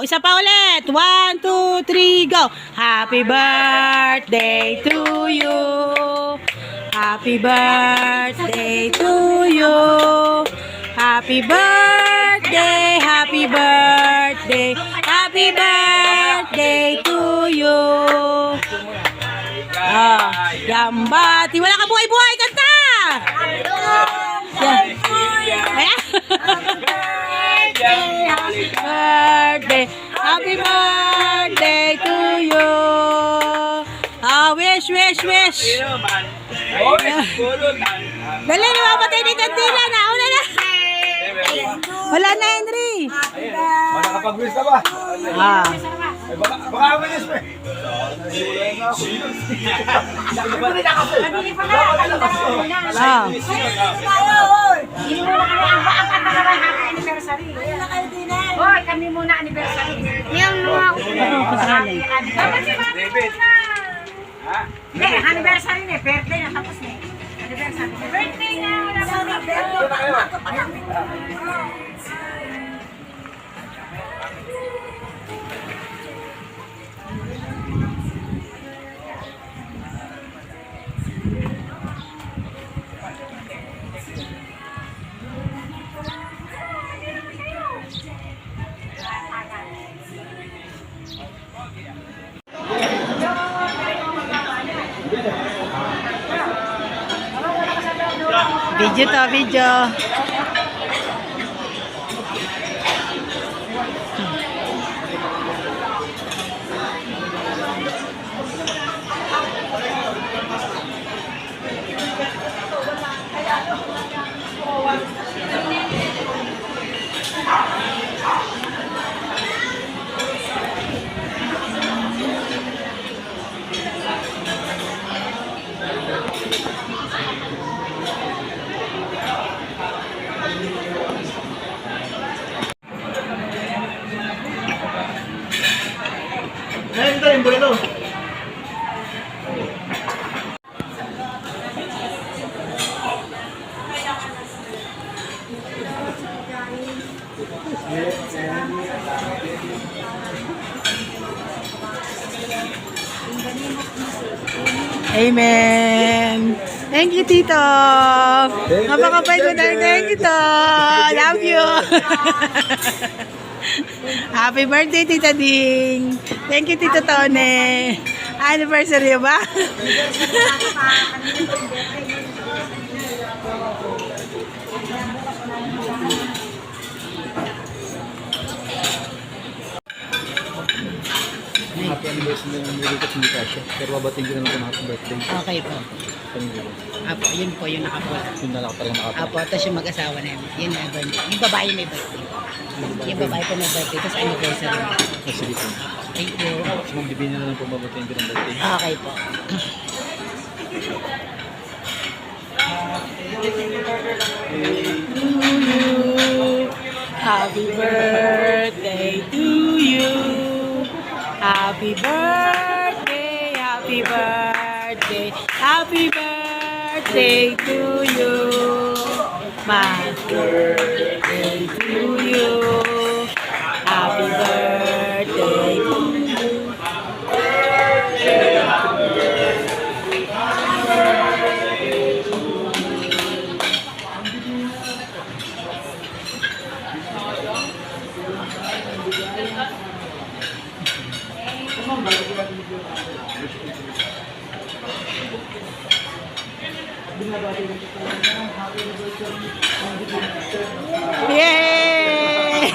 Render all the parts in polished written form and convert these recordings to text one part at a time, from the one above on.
Isa pa ulit. 1, 2, 3, go. Happy birthday to you. Happy birthday to you. Happy birthday, happy birthday, happy birthday to you. Yambati. Wala ka buhay-buhay. Kanta! Birthday, happy birthday to you. Wish. Dali, lumapatay ni Kantila. Nauna na. Wala na, Henry. Nakapag-wish ka ba? Baka wish mo eh. Hoy, kami muna anniversary. Yung mga dapat si Mami muna. Hindi, anniversary na. Birthday na, tapos na. Anniversary. Birthday na. Wala pa birthday. Video. Amen. Thank you, Tito. Napakabait mo tayo. Thank you, Tito. Love you. Happy birthday, Tita Ding. Thank you, Tito Tone. Anniversary ba? Happy anniversary ng Mirikat ni Tasha. Pero babating ko na lang happy birthday. Okay po. Apo, yun po yung nakapula. Yun na lang pala nakapula. Apo, tapos yung mag-asawa na yun. Yun na birthday. Yung babae may birthday. Yung babae po may birthday. Tapos anniversary. Sige po. Thank you. So magbibigyan na lang po babating ko ng birthday. Okay po. Happy birthday to you. Happy birthday, happy birthday, happy birthday to you. My birthday to you. Happy birthday to you. Yay!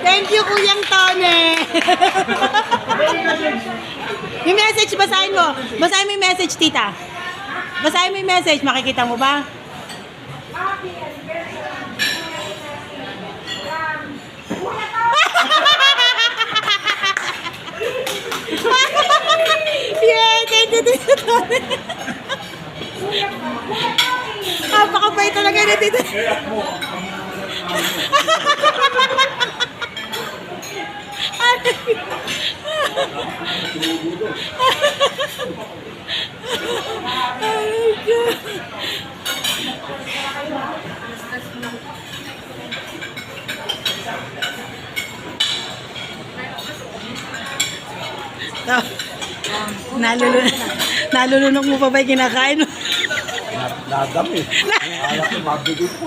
Thank you, Kuyang Tone. Yung message, basahin mo. Basahin mo yung message, tita. Basahin mo yung message. Makikita mo ba? Yay! Thank you, Tita Tone. Napakabait talaga na dito. Oh my God. Nalulunok mo pa ba yung kinakain mo? Nadami. Akala ko mabigay po.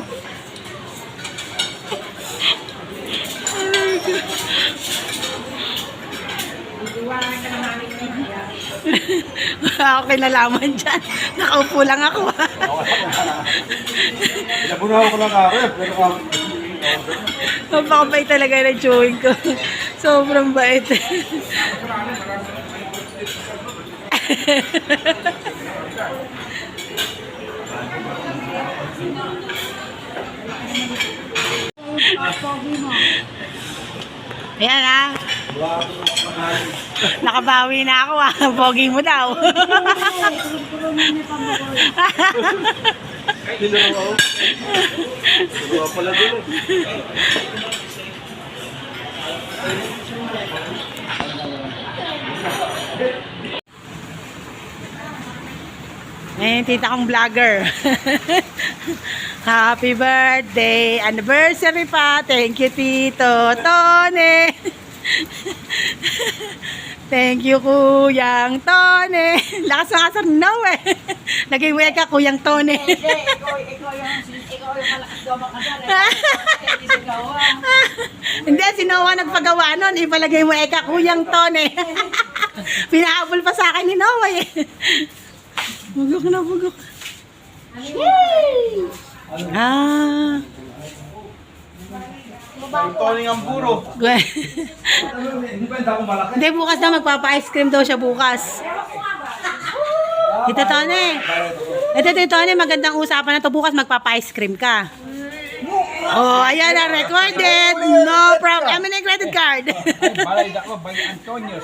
Wala ako kinalaman dyan. Nakaupo lang ako. Nabunaw ko lang ako. Pero Mapakabait talaga ng chewing ko. Sobrang bait. Ayan ha. Nakabawi na ako ha. Pogi mo daw. tinuro ako. Tinuro pala din eh. Ayan, tita kong vlogger. Happy birthday, anniversary pa. Thank you, Tito Tone. Thank you, Kuyang Tone. Lakas ng asar no eh. Naging weka, Kuyang Tone. Ikaw yung malakas daw makasal. Hindi, si Noah nagpagawa nun. Ipalagay mo eka, Kuyang Tone. Pinahabol pa sa akin ni Noah eh. Bugok na, bugok. Ah. Yung toning ang buro. Hindi ba hindi ako malaki? Hindi, bukas na magpapa-ice cream daw siya bukas. Tita Tone. Ito, Tita Tone, magandang usapan na to. Bukas magpapa-ice cream ka. Oh, ayan na, recorded. No problem. I'm in a credit card. Balay ako, by Antonios.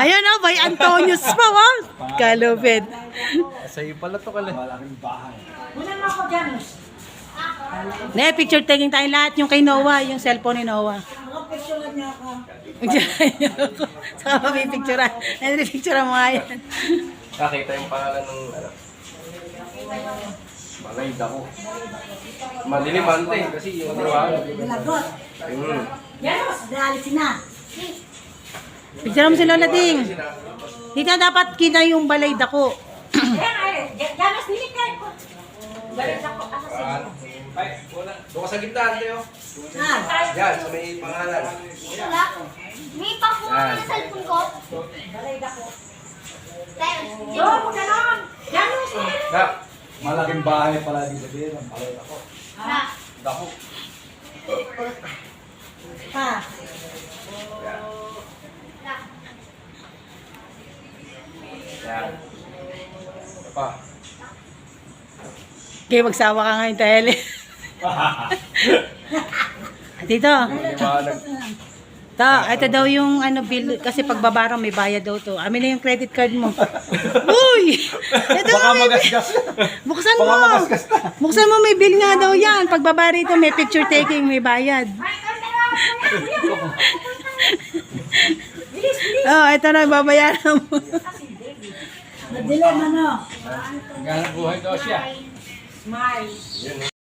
Ayun oh, by Antonius pa, oh. Kalupit. Sa'yo pala to kala. Malaking bahay. Una mo ako dyan. Ne, picture taking tayo lahat. Yung kay Noah, yung cellphone ni Noah. Mga picture niya ako. Saka mapipicturean. Picturean mo nga yan. Nakita yung pangalan ng ano. Balay ako. Malilimante kasi yung trabaho. Lagot. Yan o, realisin na. Picture mo si Lola Ding. Dito dapat kita yung balay dako. Yan ay, ganas nili kayo. Balik ako. Ay, wala. Doon ka sa gitna, Teo. Yan, sa may pangalan. Wala. May pakuha Yan. na cellphone ko. Balik ako. Dahil, Doon mo ganon. Ganos eh. Kap, malaking bahay pala dito din. Ang balay ako. na. Dako. Ha. Yan. Pa. Kaya magsawa ka ngayon, Taheli. Dito. Liwanag. Ito daw yung ano bill kasi pagbabara may bayad daw to. Amin na yung credit card mo. Uy! Ito Baka may magasgas. buksan Baka mo. magasgas na. Buksan mo, may bill nga daw yan. Pagbaba rito may picture taking, may bayad. Oh, ito na babayaran mo. Madilim ano. Ganang buhay daw siya. Smile.